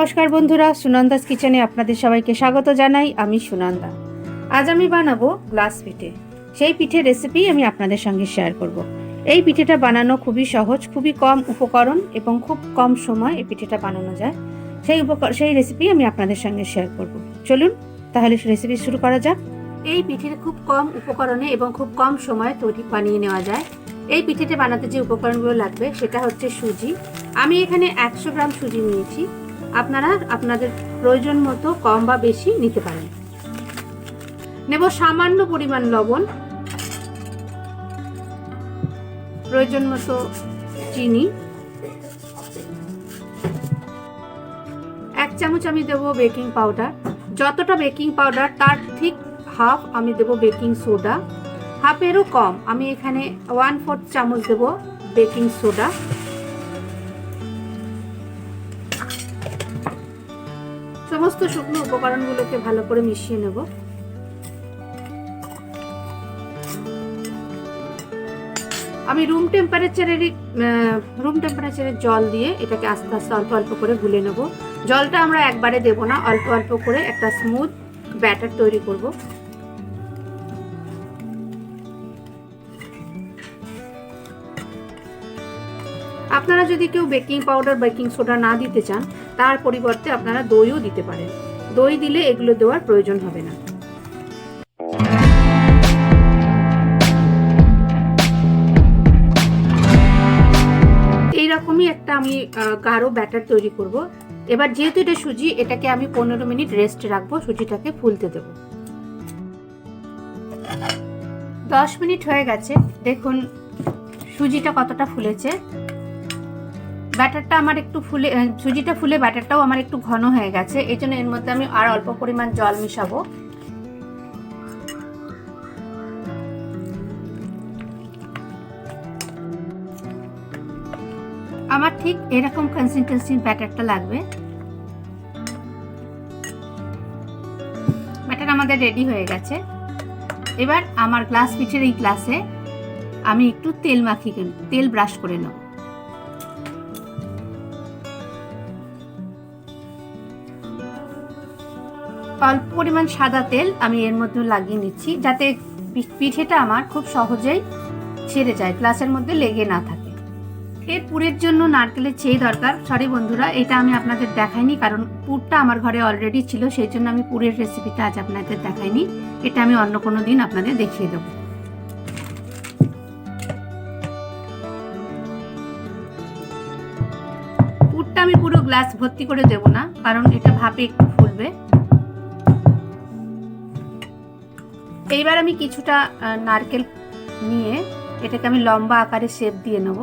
নমস্কার বন্ধুরা, সুনন্দাস কিচেনে আপনাদের সবাইকে স্বাগত জানাই। আমি সুনন্দা। আজ আমি বানাবো গ্লাস পিঠে। সেই পিঠের রেসিপি আমি আপনাদের সঙ্গে শেয়ার করব। এই পিঠেটা বানানো খুবই সহজ, খুবই কম উপকরণ এবং খুব কম সময় এই পিঠেটা বানানো যায়। সেই রেসিপি আমি আপনাদের সঙ্গে শেয়ার করব। চলুন তাহলে রেসিপি শুরু করা যাক। এই পিঠেটা খুব কম উপকরণে এবং খুব কম সময়ে বানিয়ে নেওয়া যায়। এই পিঠেটা বানাতে যে উপকরণগুলো লাগবে সেটা হচ্ছে সুজি। আমি এখানে 100 গ্রাম সুজি নিয়েছি। আপনারা আপনাদের প্রয়োজন মতো কম বা বেশি নিতে পারেন। নেব সামান্য পরিমাণ লবণ, প্রয়োজন মতো চিনি, 1 চামচ আমি দেব বেকিং পাউডার। যতটা বেকিং পাউডার তার ঠিক হাফ আমি দেব বেকিং সোডা, হাফেরও কম। আমি এখানে 1/4 চামচ দেব বেকিং সোডা। সমস্ত শুকনো উপকরণগুলোকে ভালো করে মিশিয়ে নেব। আমি রুম টেম্পারেচারের জল দিয়ে এটাকে আস্তে আস্তে অল্প অল্প করে গুলে নেব। জলটা আমরা একবারে দেব না, অল্প অল্প করে একটা স্মুথ ব্যাটার তৈরি করব। আপনারা যদি কেউ বেকিং পাউডার বেকিং সোডা না দিতে চান, তার পরিবর্তে আপনারা দইও দিতে পারেন। দই দিলে এগুলো দেওয়ার প্রয়োজন হবে না। এইরকমই একটা আমি গাঢ় ব্যাটার তৈরি করব। এবার যেহেতু এটা সুজি, এটাকে আমি 15 মিনিট রেস্ট রাখবো, সুজিটাকে ফুলতে দেব। 10 মিনিট হয়ে গেছে, দেখুন সুজিটা কতটা ফুলেছে। ব্যাটারটা আমার একটু সুজিটা ফুলে ব্যাটারটাও আমার একটু ঘন হয়ে গেছে। এই জন্য এর মধ্যে আমি আর অল্প পরিমাণ জল মিশাবো। আমার ঠিক এরকম কনসিস্টেন্সির ব্যাটারটা লাগবে। ব্যাটার আমাদের রেডি হয়ে গেছে। এবার আমার গ্লাস পিঠের এই গ্লাসে আমি একটু তেল ব্রাশ করে নেব। অল্প পরিমাণ সাদা তেল আমি এর মধ্যে লাগিয়ে নিচ্ছি, যাতে পিঠেটা আমার খুব সহজেই ছেড়ে যায়, গ্লাসের মধ্যে লেগে না থাকে। এর পুরের জন্য নারকেলের চেয়ে দরকার। সরি বন্ধুরা, এটা আমি আপনাদের দেখাইনি, কারণ পুরটা আমার ঘরে অলরেডি ছিল, সেই জন্য আমি পুরের রেসিপিটা আজ আপনাদের দেখাইনি। এটা আমি অন্য কোনো দিন আপনাদের দেখিয়ে দেব। পুরটা আমি পুরো গ্লাস ভর্তি করে দেব না, কারণ এটা ভাপে একটু ফুলবে। এইবার আমি কিছুটা নারকেল নিয়ে এটাকে আমি লম্বা আকারে শেপ দিয়ে নেব।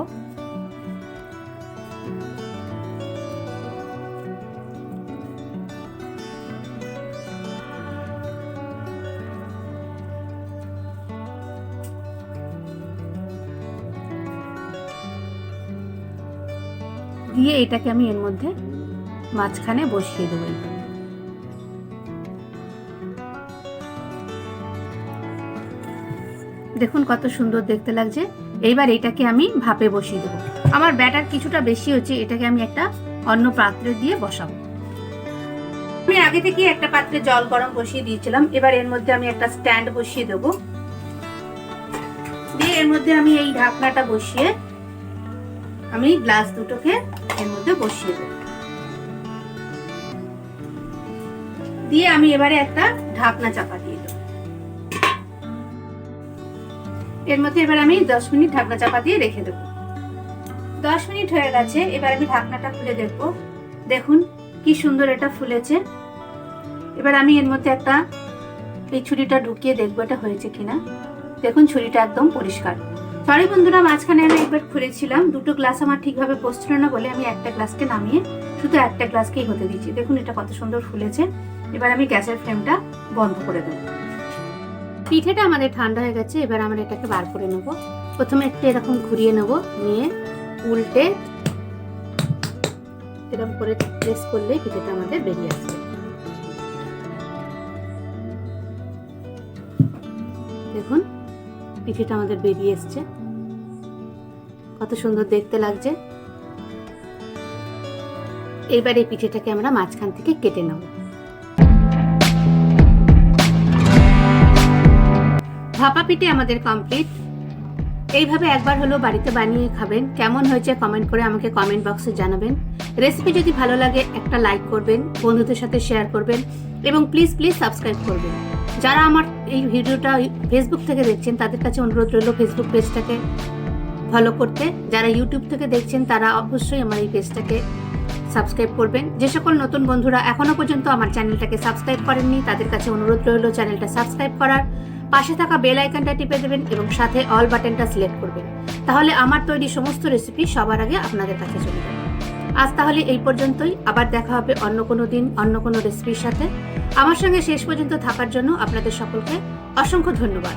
দিয়ে এটাকে আমি এর মধ্যে মাঝখানে বসিয়ে দেবো। দেখুন কত সুন্দর দেখতে লাগছে। এইবার এটাকে আমি ভাপে বসিয়ে দেবো। আমার ব্যাটার কিছুটা বেশি হচ্ছে, এটাকে আমি একটা অন্য পাত্রে দিয়ে বসাবো। আমি আগে থেকে একটা পাত্রে জল গরম বসিয়ে দিয়েছিলাম। এবার এর মধ্যে আমি একটা স্ট্যান্ড বসিয়ে দেবো। দিয়ে এর মধ্যে আমি এই ঢাকনাটা বসিয়ে আমি গ্লাস দুটোকে এর মধ্যে বসিয়ে দেবো। দিয়ে আমি এবারে একটা ঢাকনা চাপা দিয়ে দেবো। এর মধ্যে এবার আমি 10 মিনিট ঢাকনা চাপা দিয়ে রেখে দেবো। 10 মিনিট হয়ে গেছে। এবার আমি ঢাকনাটা খুলে দেখবো। দেখুন কি সুন্দর এটা ফুলেছে। এবার আমি এর মধ্যে একটা এই ছুরিটা ঢুকিয়ে দেখবো এটা হয়েছে কিনা। দেখুন ছুরিটা একদম পরিষ্কার। সরি বন্ধুরা, মাঝখানে আমি একবার খুলেছিলাম, দুটো গ্লাস আমার ঠিকভাবে পড়ছিল না বলে আমি একটা গ্লাসকে নামিয়ে শুধু একটা গ্লাসকেই হতে দিচ্ছি। দেখুন এটা কত সুন্দর ফুলেছে। এবার আমি গ্যাসের ফ্লেমটা বন্ধ করে দেবো। পিঠেটা আমাদের ঠান্ডা হয়ে গেছে। এবার আমরা এটাকে বার করে নেব। প্রথমে একটু এরকম ঘুরিয়ে নেব, নিয়ে উল্টে এরকম করে প্রেস করলেই পিঠেটা আমাদের বেরিয়ে আসবে। দেখুন পিঠেটা আমাদের বেরিয়ে এসছে, কত সুন্দর দেখতে লাগছে। এইবার এই পিঠেটাকে আমরা মাঝখান থেকে কেটে নেব। ভাপা পিঠে আমাদের কমপ্লিট। এইভাবে একবার হলো বাড়িতে বানিয়ে খাবেন। কেমন হয়েছে কমেন্ট করে আমাকে কমেন্ট বক্সে জানাবেন। রেসিপি যদি ভালো লাগে একটা লাইক করবেন, বন্ধুদের সাথে শেয়ার করবেন এবং প্লিজ সাবস্ক্রাইব করবেন। যারা আমার এই ভিডিওটা ফেসবুক থেকে দেখছেন তাদের কাছে অনুরোধ রইল ফেসবুক পেজটাকে ফলো করতে। যারা ইউটিউব থেকে দেখছেন তারা অবশ্যই আমার এই পেজটাকে সাবস্ক্রাইব করবেন। যে সকল নতুন বন্ধুরা এখনো পর্যন্ত আমার চ্যানেলটাকে সাবস্ক্রাইব করেননি তাদের কাছে অনুরোধ রইল চ্যানেলটা সাবস্ক্রাইব করার, পাশে থাকা বেল আইকনটা টিপে দেবেন এবং সাথে অল বাটনটা সিলেক্ট করবেন। তাহলে আমার তৈরি সমস্ত রেসিপি সবার আগে আপনাদের কাছে চলে যাবে। আজ তাহলে এই পর্যন্তই। আবার দেখা হবে অন্য কোনো দিন অন্য কোনো রেসিপির সাথে। আমার সঙ্গে শেষ পর্যন্ত থাকার জন্য আপনাদের সকলকে অসংখ্য ধন্যবাদ।